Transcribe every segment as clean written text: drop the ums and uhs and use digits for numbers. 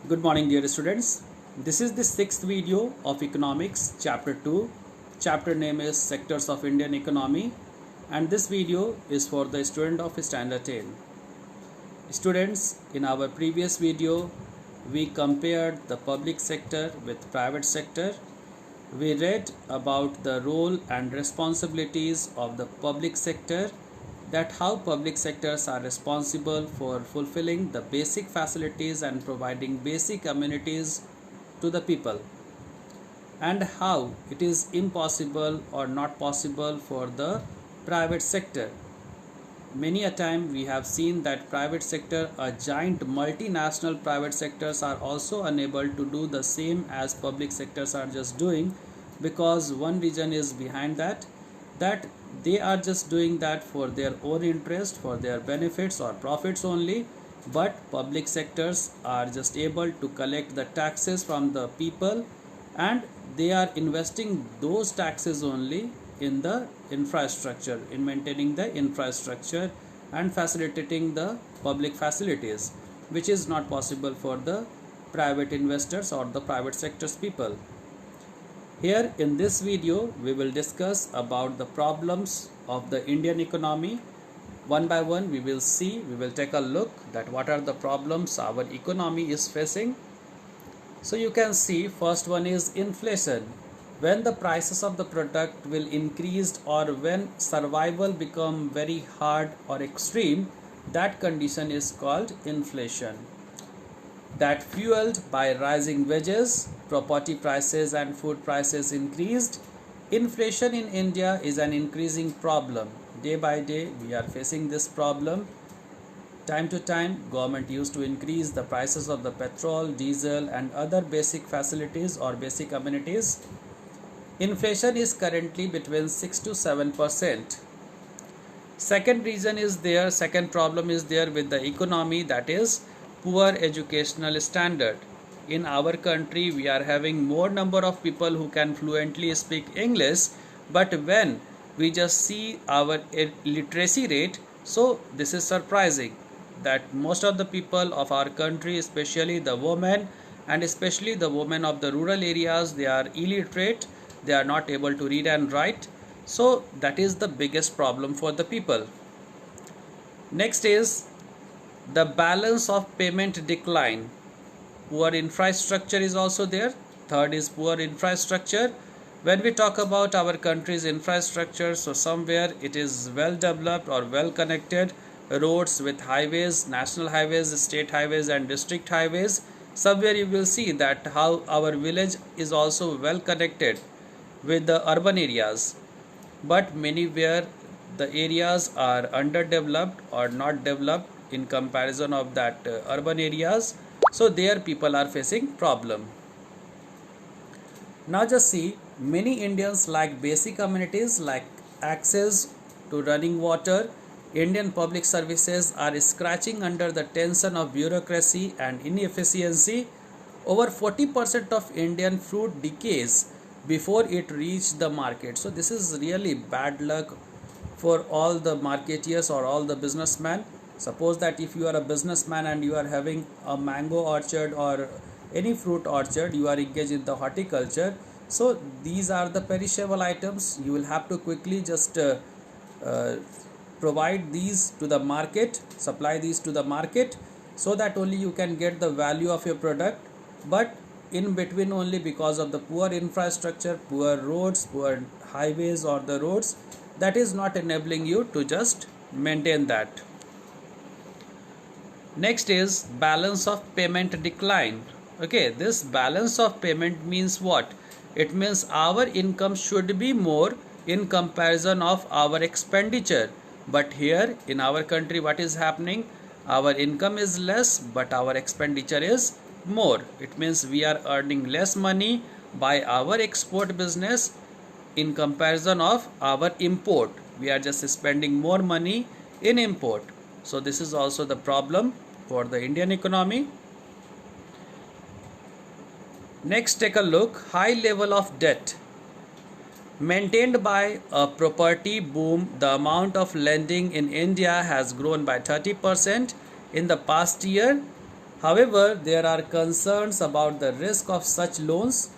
Good morning, dear students. This is the sixth video of Economics, Chapter 2. Chapter name is Sectors of Indian Economy, and this video is for the student of Standard 10. Students, in our previous video, we compared the public sector with private sector. We read about the role and responsibilities of the public sector, that how public sectors are responsible for fulfilling the basic facilities and providing basic amenities to the people, and how it is impossible or not possible for the private sector. Many a time we have seen that private sector, a giant multinational private sectors, are also unable to do the same as public sectors are just doing, because one reason is behind that they are just doing that for their own interest, for their benefits or profits only. But public sectors are just able to collect the taxes from the people, and they are investing those taxes only in the infrastructure, in maintaining the infrastructure and facilitating the public facilities, which is not possible for the private investors or the private sector's people. Here in this video we will discuss about the problems of the Indian economy. One by one we will take a look that what are the problems our economy is facing. So you can see, first one is inflation. When the prices of the product will increase, or when survival become very hard or extreme, that condition is called inflation. That fueled by rising wages, property prices and food prices increased. Inflation in India is an increasing problem. Day by day we are facing this problem. Time to time government used to increase the prices of the petrol, diesel and other basic facilities or basic amenities. Inflation is currently between 6 to 7%. Second problem is there with the economy, that is poor educational standard. In our country we are having more number of people who can fluently speak English, but when we just see our literacy rate, so this is surprising that most of the people of our country, especially the women and especially the women of the rural areas, they are illiterate, they are not able to read and write. So that is the biggest problem for the people. Next is the balance of payment decline. Poor infrastructure is also there. Third is poor infrastructure. When we talk about our country's infrastructure, so somewhere it is well developed or well connected, roads with highways, national highways, state highways and district highways. Somewhere you will see that how our village is also well connected with the urban areas, but many where the areas are underdeveloped or not developed in comparison of that urban areas, so there people are facing problem. Now just see, many Indians lack basic amenities like access to running water. Indian public services are scratching under the tension of bureaucracy and inefficiency. Over 40% of Indian fruit decays before it reaches the market. So this is really bad luck for all the marketeers or all the businessmen. Suppose that if you are a businessman and you are having a mango orchard or any fruit orchard, you are engaged in the horticulture, so these are the perishable items. You will have to quickly just provide these to the market, supply these to the market, so that only you can get the value of your product. But in between, only because of the poor infrastructure, poor roads, poor highways or the roads, that is not enabling you to just maintain that. Next is balance of payment decline. Okay, this balance of payment means what? It means our income should be more in comparison of our expenditure. But here in our country, what is happening? Our income is less, but our expenditure is more. It means we are earning less money by our export business in comparison of our import. We are just spending more money in import. So this is also the problem for the Indian economy. Next, take a look, high level of debt. Maintained by a property boom, the amount of lending in India has grown by 30% in the past year. However, there are concerns about the risk of such loans.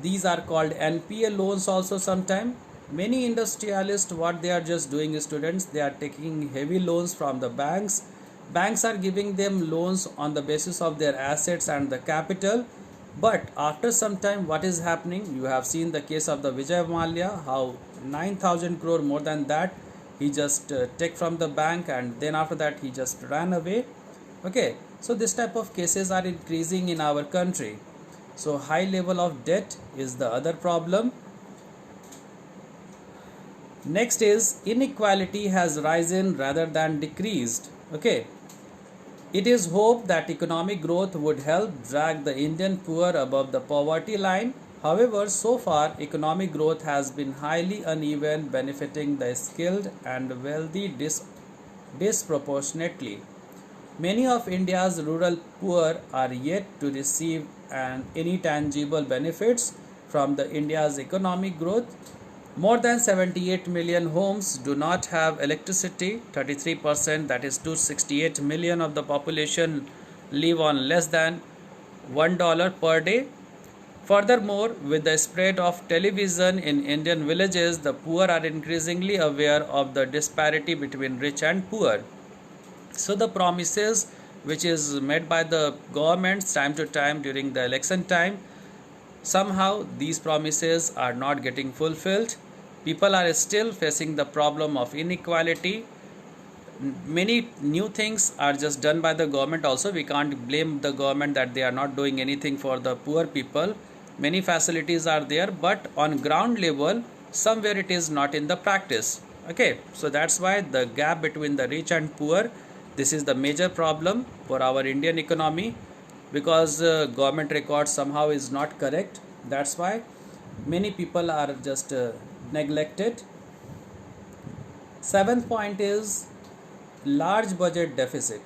These are called NPA loans also sometimes. Many industrialists, what they are just doing, students, they are taking heavy loans from the banks. Banks are giving them loans on the basis of their assets and the capital. But after some time, what is happening? You have seen the case of the Vijay Mallya, how 9,000 crore, more than that, he just take from the bank, and then after that he just ran away. Okay, so this type of cases are increasing in our country. So high level of debt is the other problem. Next is inequality has risen rather than decreased. Okay, it is hoped that economic growth would help drag the Indian poor above the poverty line. However, so far economic growth has been highly uneven, benefiting the skilled and wealthy disproportionately. Many of India's rural poor are yet to receive any tangible benefits from the India's economic growth. More than 78 million homes do not have electricity. 33%, that is 268 million of the population, live on less than $1 per day. Furthermore, with the spread of television in Indian villages, the poor are increasingly aware of the disparity between rich and poor. So the promises which is made by the governments time to time during the election time, somehow these promises are not getting fulfilled. People are still facing the problem of inequality. Many new things are just done by the government also. We can't blame the government that they are not doing anything for the poor people. Many facilities are there, but on ground level, somewhere it is not in the practice. Okay, so that's why the gap between the rich and poor, this is the major problem for our Indian economy, because government record somehow is not correct. That's why many people are just neglected. Seventh point is large budget deficit.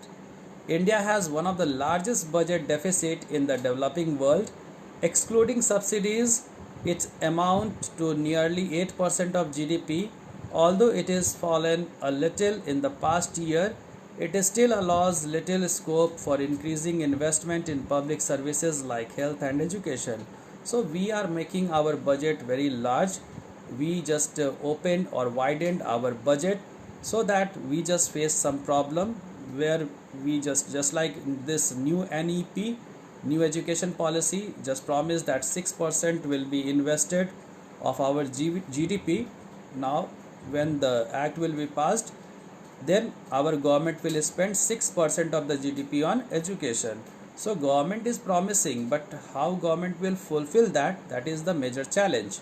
India has one of the largest budget deficit in the developing world. Excluding subsidies, its amount to nearly 8% of GDP. Although it has fallen a little in the past year, it still allows little scope for increasing investment in public services like health and education. So we are making our budget very large. We just opened or widened our budget, so that we just face some problem where we just like this new NEP, new education policy, just promised that 6% will be invested of our GDP. Now when the act will be passed, then our government will spend 6% of the GDP on education. So government is promising, but how government will fulfill that, that is the major challenge.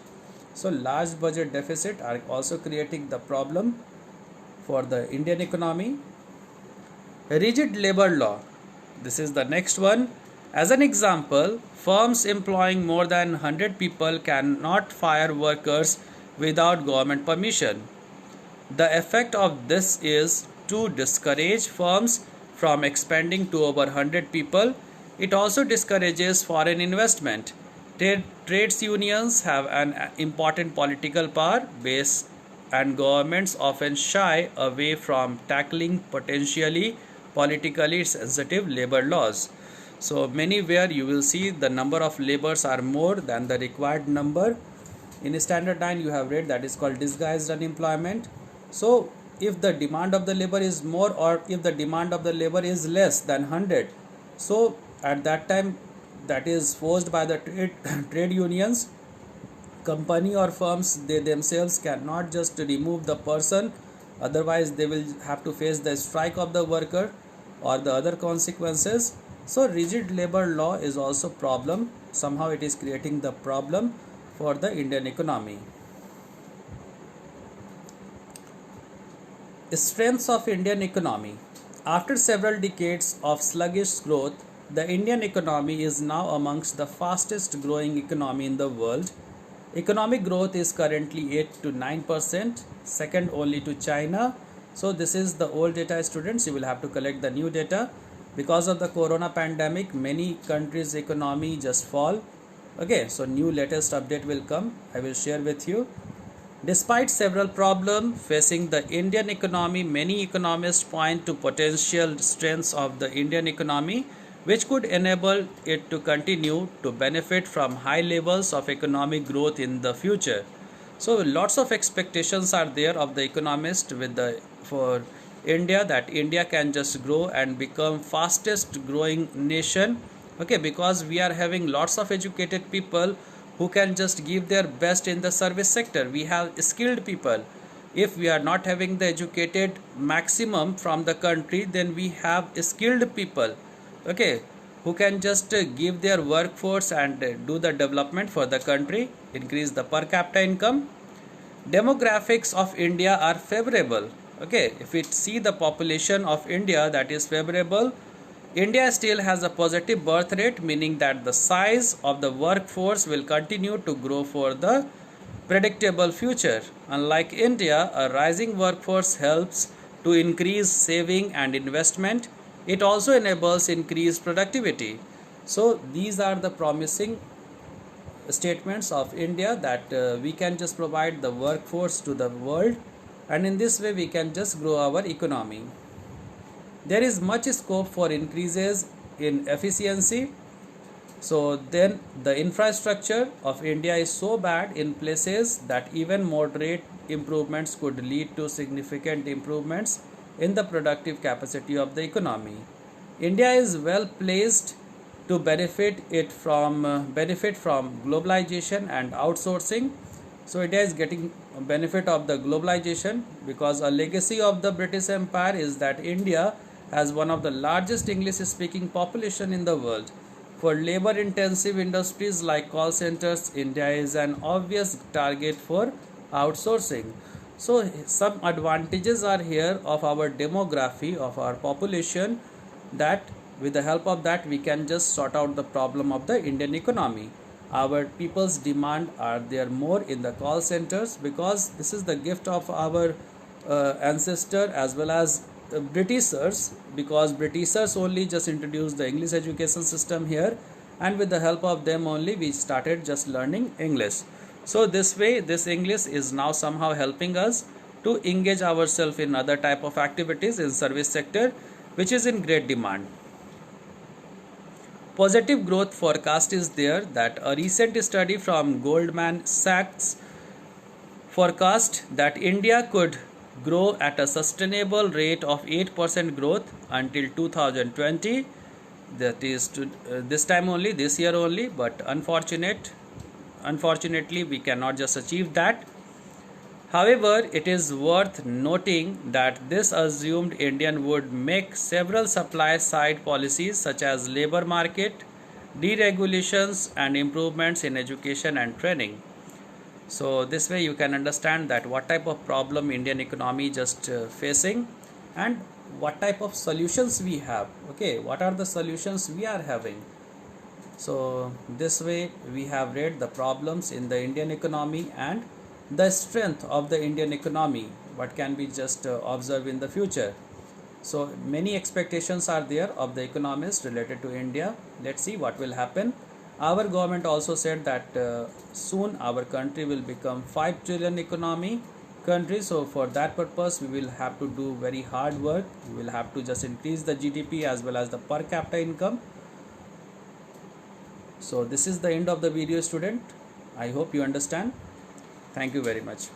So large budget deficit are also creating the problem for the Indian economy. Rigid labor law, this is the next one. As an example, firms employing more than 100 people cannot fire workers without government permission. The effect of this is to discourage firms from expanding to over 100 people. It also discourages foreign investment. Trades unions have an important political power base, and governments often shy away from tackling potentially politically sensitive labor laws. So many where you will see the number of laborers are more than the required number. In standard 9 you have read that is called disguised unemployment. So if the demand of the labor is more, or if the demand of the labor is less than 100, so at that time that is forced by the trade unions. Company or firms, they themselves cannot just remove the person, otherwise they will have to face the strike of the worker or the other consequences. So rigid labor law is also problem. Somehow it is creating the problem for the Indian economy. Strengths of Indian economy. After several decades of sluggish growth, the Indian economy is now amongst the fastest growing economy in the world. Economic growth is currently 8 to 9%, second only to China. So this is the old data, students. You will have to collect the new data. Because of the corona pandemic, many countries' economy just fall. Okay, so new latest update will come. I will share with you. Despite several problems facing the Indian economy, many economists point to potential strengths of the Indian economy. which could enable it to continue to benefit from high levels of economic growth in the future. So lots of expectations are there of the economist for India, that India can just grow and become fastest growing nation. Okay, because we are having lots of educated people who can just give their best in the service sector. We have skilled people. If we are not having the educated maximum from the country, then we have skilled people, okay, who can just give their workforce and do the development for the country, increase the per capita income. Demographics of India are favorable. Okay, if we see the population of India, that is favorable. India still has a positive birth rate, meaning that the size of the workforce will continue to grow for the predictable future. Unlike India, a rising workforce helps to increase saving and investment. It also enables increased productivity. So these are the promising statements of India, that we can just provide the workforce to the world, and in this way we can just grow our economy. There is much scope for increases in efficiency. So then the infrastructure of India is so bad in places that even moderate improvements could lead to significant improvements in the productive capacity of the economy. India is well placed to benefit from globalization and outsourcing. So India is getting benefit of the globalization, because a legacy of the British Empire is that India has one of the largest English speaking population in the world. For labor intensive industries like call centers, India is an obvious target for outsourcing. So some advantages are here of our demography, of our population, that with the help of that we can just sort out the problem of the Indian economy. Our people's demand are there more in the call centers, because this is the gift of our ancestor as well as Britishers, because Britishers only just introduced the English education system here, and with the help of them only we started just learning English. So this way this English is now somehow helping us to engage ourselves in other type of activities in service sector, which is in great demand. Positive growth forecast is there, that a recent study from Goldman Sachs forecast that India could grow at a sustainable rate of 8% growth until 2020. That is this time only, this year only, but unfortunately we cannot just achieve that. However, it is worth noting that this assumed Indian would make several supply side policies such as labor market, deregulations and improvements in education and training. So this way you can understand that what type of problem Indian economy just facing, and what type of solutions we have. Okay, what are the solutions we are having? So this way we have read the problems in the Indian economy and the strength of the Indian economy, what can be just observed in the future. So many expectations are there of the economists related to India. Let's see what will happen. Our government also said that soon our country will become 5 trillion economy country. So for that purpose we will have to do very hard work. We will have to just increase the GDP as well as the per capita income. So this is the end of the video, student. I hope you understand. Thank you very much.